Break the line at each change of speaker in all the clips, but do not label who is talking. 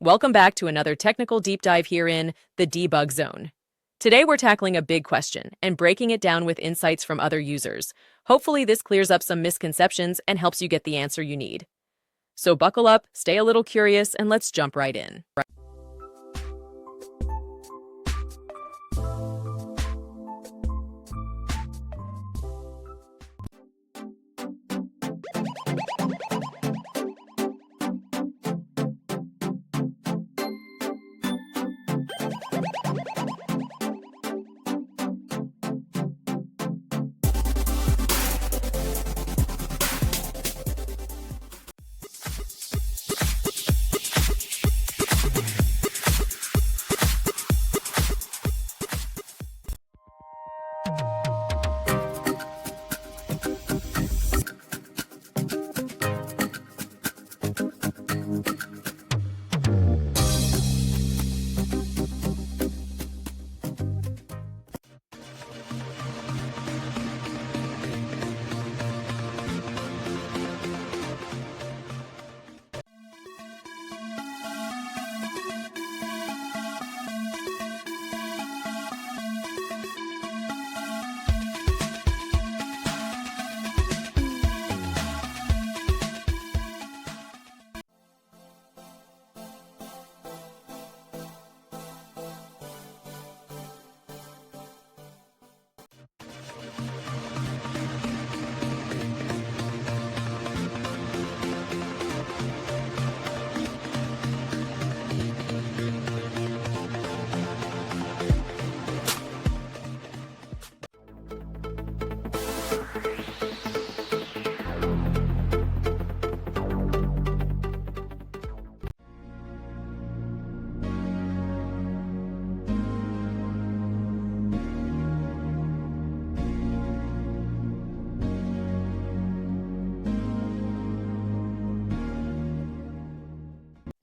Welcome back to another technical deep dive here in the debug zone. Today we're tackling a big question and breaking it down with insights from other users. Hopefully this clears up some misconceptions and helps you get the answer you need. So buckle up, stay a little curious, and let's jump right in.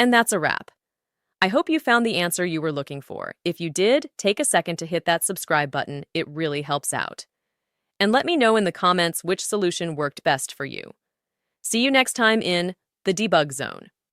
And that's a wrap. I hope you found the answer you were looking for. If you did, take a second to hit that subscribe button. It really helps out. And let me know in the comments which solution worked best for you. See you next time in the debug zone.